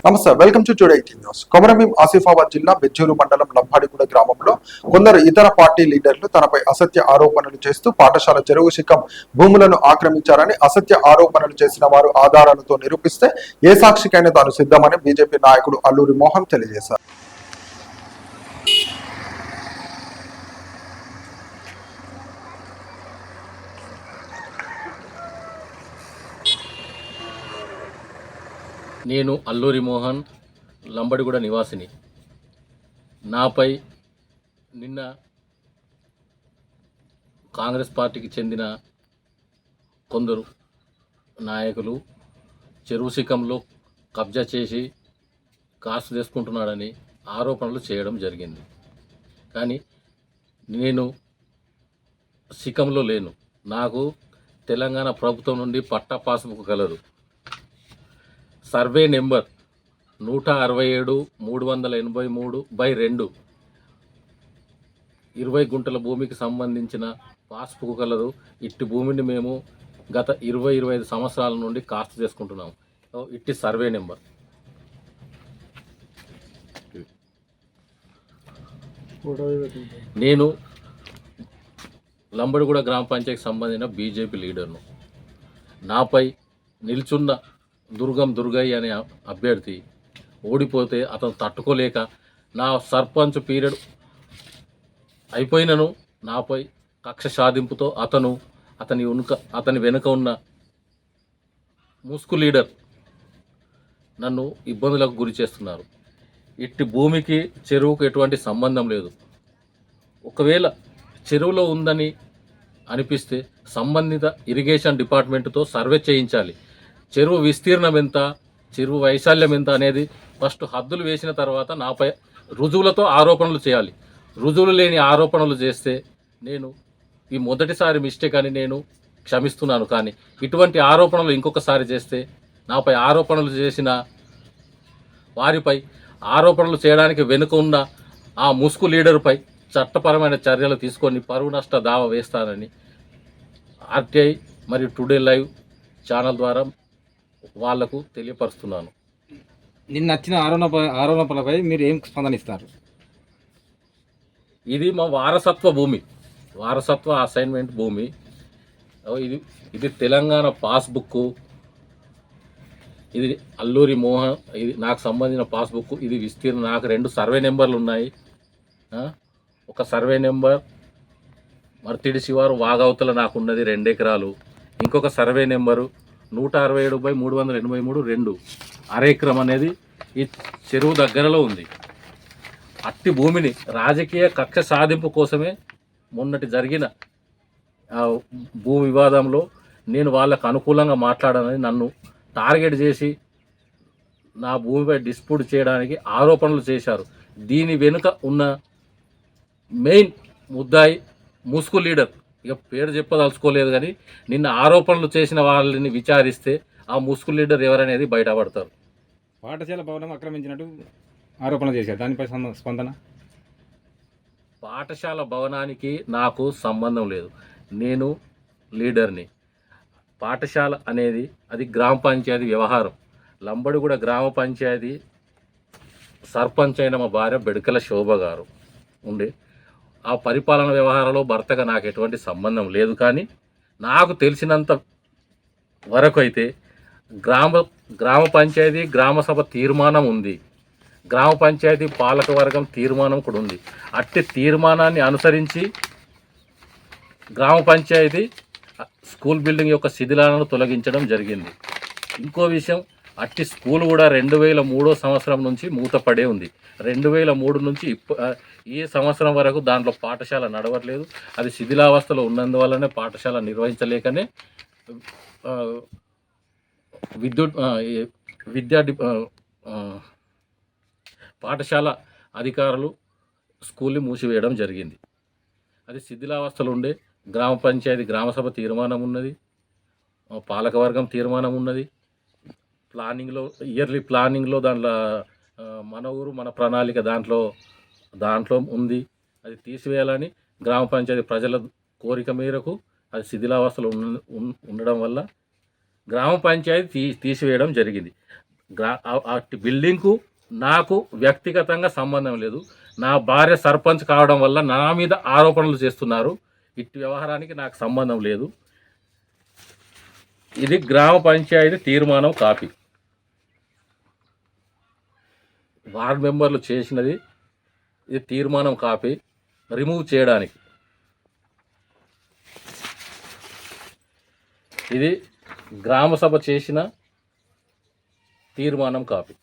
నమస్తే, welcome to today news. Komaram Bheem Asifabad జిల్లా బెజ్జూరు మండలం లంబాడిగూడ గ్రామంలో కొందరు ఇతర పార్టీ లీడర్లు తనపై అసత్య ఆరోపణలు చేస్తూ పాఠశాల చెరువు శిఖం భూములను ఆక్రమించారని, అసత్య ఆరోపణలు చేసిన వారు ఆధారాలతో నిరూపిస్తే ఏ సాక్షికైనా తాను సిద్ధమని బీజేపీ నాయకుడు అల్లూరి మోహన్ తెలియజేశారు. నేను అల్లూరి మోహన్, లంబడిగూడ నివాసిని. నాపై నిన్న కాంగ్రెస్ పార్టీకి చెందిన కొందరు నాయకులు చెరువు శిఖంలో కబ్జా చేసి కాసు తీసుకుంటున్నాడని ఆరోపణలు చేయడం జరిగింది. కానీ నేను శిఖంలో లేను. నాకు తెలంగాణ ప్రభుత్వం నుండి పట్టా పాస్బుక్ కలదు. సర్వే నెంబర్ 167/383/2 20 గుంటల భూమికి సంబంధించిన పాస్బుక్ కలదు. ఇట్టి భూమిని మేము గత 20-25 సంవత్సరాల నుండి కాస్ట్ చేసుకుంటున్నాము. ఇట్టి సర్వే నెంబర్. నేను లంబడిగూడ గ్రామ పంచాయతీకి సంబంధించిన బీజేపీ లీడర్ను. నాపై నిల్చున్న దుర్గం దుర్గయ్య అనే అభ్యర్థి ఓడిపోతే అతను తట్టుకోలేక నా సర్పంచ్ పీరియడ్ అయిపోయినను నాపై కక్ష సాధింపుతో అతని వెనుక ఉన్న ముస్కు లీడర్ నన్ను ఇబ్బందులకు గురి చేస్తున్నారు. ఇట్టి భూమికి చెరువుకు ఎటువంటి సంబంధం లేదు. ఒకవేళ చెరువులో ఉందని అనిపిస్తే సంబంధిత ఇరిగేషన్ డిపార్ట్మెంట్తో సర్వే చేయించాలి. చెరువు విస్తీర్ణం ఎంత, చెరువు వైశాల్యం ఎంత అనేది ఫస్ట్ హద్దులు వేసిన తర్వాత నాపై రుజువులతో ఆరోపణలు చేయాలి. రుజువులు లేని ఆరోపణలు చేస్తే నేను ఈ మొదటిసారి మిస్టేక్ అని నేను క్షమిస్తున్నాను. కానీ ఇటువంటి ఆరోపణలు ఇంకొకసారి చేస్తే నాపై ఆరోపణలు చేసిన వారిపై ఆరోపణలు చేయడానికి వెనుక ఉన్న ఆ ముసుగు లీడర్పై చట్టపరమైన చర్యలు తీసుకొని పరువు నష్ట దావా వేస్తానని ఆర్టీఐ మరియు టుడే లైవ్ ఛానల్ ద్వారా వాళ్లకు తెలియపరుస్తున్నాను. నిన్న వచ్చిన ఆరోపణలపై మీరు ఏం స్పందనిస్తారు? ఇది మా వారసత్వ భూమి, వారసత్వ అసైన్మెంట్ భూమి. ఇది తెలంగాణ పాస్బుక్. ఇది అల్లూరి మోహన్, ఇది నాకు సంబంధించిన పాస్బుక్. ఇది విస్తీర్ణం. నాకు 2 సర్వే నెంబర్లు ఉన్నాయి. ఒక సర్వే నెంబర్ మర్తిడి శివారు వాగవతల నాకు ఉన్నది 2 ఎకరాలు. ఇంకొక సర్వే నెంబరు 167/383/2 అరెకరం అనేది ఈ చెరువు దగ్గరలో ఉంది. అట్టి భూమిని రాజకీయ కక్ష సాధింపు కోసమే మొన్నటి జరిగిన భూ వివాదంలో నేను వాళ్ళకు అనుకూలంగా మాట్లాడానని నన్ను టార్గెట్ చేసి నా భూమిపై డిస్ప్యూట్ చేయడానికి ఆరోపణలు చేశారు. దీని వెనుక ఉన్న మెయిన్ ముద్దాయి ముసుగు లీడర్. ఇక పేరు చెప్పదలుచుకోలేదు, కానీ నిన్న ఆరోపణలు చేసిన వాళ్ళని విచారిస్తే ఆ ముసుగు లీడర్ ఎవరనేది బయటపడతారు. పాఠశాల భవనం ఆక్రమించినట్టు ఆరోపణలు చేశారు. దానిపై స్పందన? పాఠశాల భవనానికి నాకు సంబంధం లేదు. నేను లీడర్ని. పాఠశాల అనేది అది గ్రామ పంచాయతీ వ్యవహారం. లంబడిగూడ గ్రామ పంచాయతీ సర్పంచ్ అయిన మా భార్య బెడకల శోభ గారు ఉండి ఆ పరిపాలన వ్యవహారంలో భర్తగా నాకు ఎటువంటి సంబంధం లేదు. కానీ నాకు తెలిసినంత వరకు అయితే గ్రామ పంచాయతీ గ్రామ సభ తీర్మానం ఉంది. గ్రామ పంచాయతీ పాలకవర్గం తీర్మానం కూడా ఉంది. అట్టి తీర్మానాన్ని అనుసరించి గ్రామ పంచాయతీ స్కూల్ బిల్డింగ్ యొక్క శిథిలాలను తొలగించడం జరిగింది. ఇంకో విషయం, అట్టి స్కూల్ కూడా 2003 సంవత్సరం నుంచి మూతపడే ఉంది. 2003 నుంచి ఈ సంవత్సరం వరకు దాంట్లో పాఠశాల నడవట్లేదు. అది శిథిలావస్థలో ఉన్నందువల్లనే పాఠశాల నిర్వహించలేకనే పాఠశాల అధికారులు స్కూల్ని మూసివేయడం జరిగింది. అది శిథిలావస్థలో ఉండే గ్రామ పంచాయతీ గ్రామసభ తీర్మానం ఉన్నది, పాలకవర్గం తీర్మానం ఉన్నది. ప్లానింగ్లో ఇయర్లీ ప్లానింగ్లో దాంట్లో మన ఊరు మన ప్రణాళిక దాంట్లో ఉంది. అది తీసివేయాలని గ్రామ పంచాయతీ ప్రజల కోరిక మేరకు అది శిథిలావస్థలో ఉండడం వల్ల గ్రామ పంచాయతీ తీసివేయడం జరిగింది. ఆ బిల్డింగ్కు నాకు వ్యక్తిగతంగా సంబంధం లేదు. నా భార్య సర్పంచ్ కావడం వల్ల నా మీద ఆరోపణలు చేస్తున్నారు. ఇట్టి వ్యవహారానికి నాకు సంబంధం లేదు. ఇది గ్రామ పంచాయతీ తీర్మానం కాపీ. వార్డు మెంబర్లు చేసినది ఇది తీర్మానం కాపీ రిమూవ్ చేయడానికి. ఇది గ్రామ సభ చేసిన తీర్మానం కాపీ.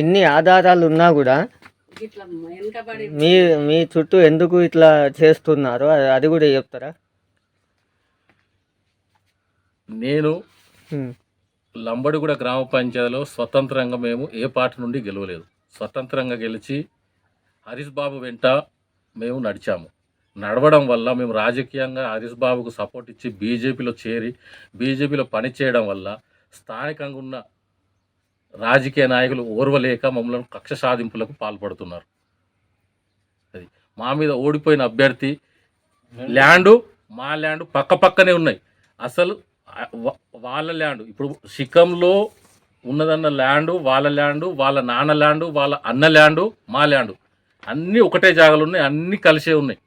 ఇన్ని ఆధారాలు ఉన్నా కూడా మీ చుట్టూ ఎందుకు ఇట్లా చేస్తున్నారో అది కూడా చెప్తారా? నేను హ్మ్. లంబడిగూడ గ్రామ పంచాయతీలో స్వతంత్రంగా మేము ఏ పార్టీ నుండి గెలవలేదు. స్వతంత్రంగా గెలిచి హరీష్ బాబు వెంట మేము నడిచాము. నడవడం వల్ల మేము రాజకీయంగా హరీష్ బాబుకు సపోర్ట్ ఇచ్చి బీజేపీలో చేరి బీజేపీలో పనిచేయడం వల్ల స్థానికంగా ఉన్న రాజకీయ నాయకులు ఓర్వలేక మమ్మల్ని కక్ష సాధింపులకు పాల్పడుతున్నారు. అది మా మీద ఓడిపోయిన అభ్యర్థి మా ల్యాండు పక్కనే ఉన్నాయి. అసలు వాళ్ళ ల్యాండు ఇప్పుడు శిఖంలో ఉన్నదన్న ల్యాండు వాళ్ళ నాన్న ల్యాండు, వాళ్ళ అన్న ల్యాండు, మా ల్యాండు అన్నీ ఒకటే జాగాలు ఉన్నాయి, అన్నీ కలిసే ఉన్నాయి.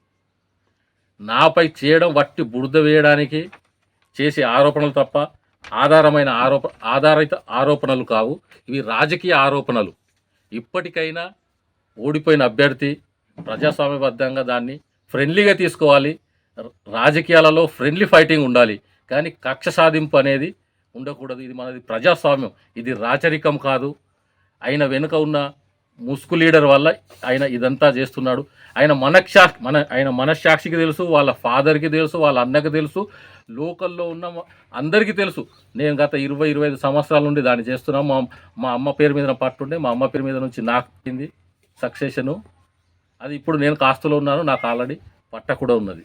నాపై చేయడం వట్టి బురద వేయడానికి చేసే ఆరోపణలు తప్ప ఆధారిత ఆరోపణలు కావు. ఇవి రాజకీయ ఆరోపణలు. ఇప్పటికైనా ఓడిపోయిన అభ్యర్థి ప్రజాస్వామ్యబద్ధంగా దాన్ని ఫ్రెండ్లీగా తీసుకోవాలి. రాజకీయాలలో ఫ్రెండ్లీ ఫైటింగ్ ఉండాలి, కానీ కక్ష సాధింపు అనేది ఉండకూడదు. ఇది మనది ప్రజాస్వామ్యం, ఇది రాచరికం కాదు. ఆయన వెనుక ఉన్న ముసుగు లీడర్ వల్ల ఆయన ఇదంతా చేస్తున్నాడు. ఆయన మనశ్శాక్షికి తెలుసు, వాళ్ళ ఫాదర్కి తెలుసు, వాళ్ళ అన్నకి తెలుసు, లోకల్లో ఉన్న అందరికీ తెలుసు. నేను గత 20-25 సంవత్సరాల నుండి దాన్ని చేస్తున్నాం. మా అమ్మ పేరు మీద పట్టుండే మా అమ్మ పేరు మీద నుంచి నాకు వచ్చింది సక్సెషను. అది ఇప్పుడు నేను కాస్తులో ఉన్నాను, నాకు ఆల్రెడీ పట్ట కూడా ఉన్నది.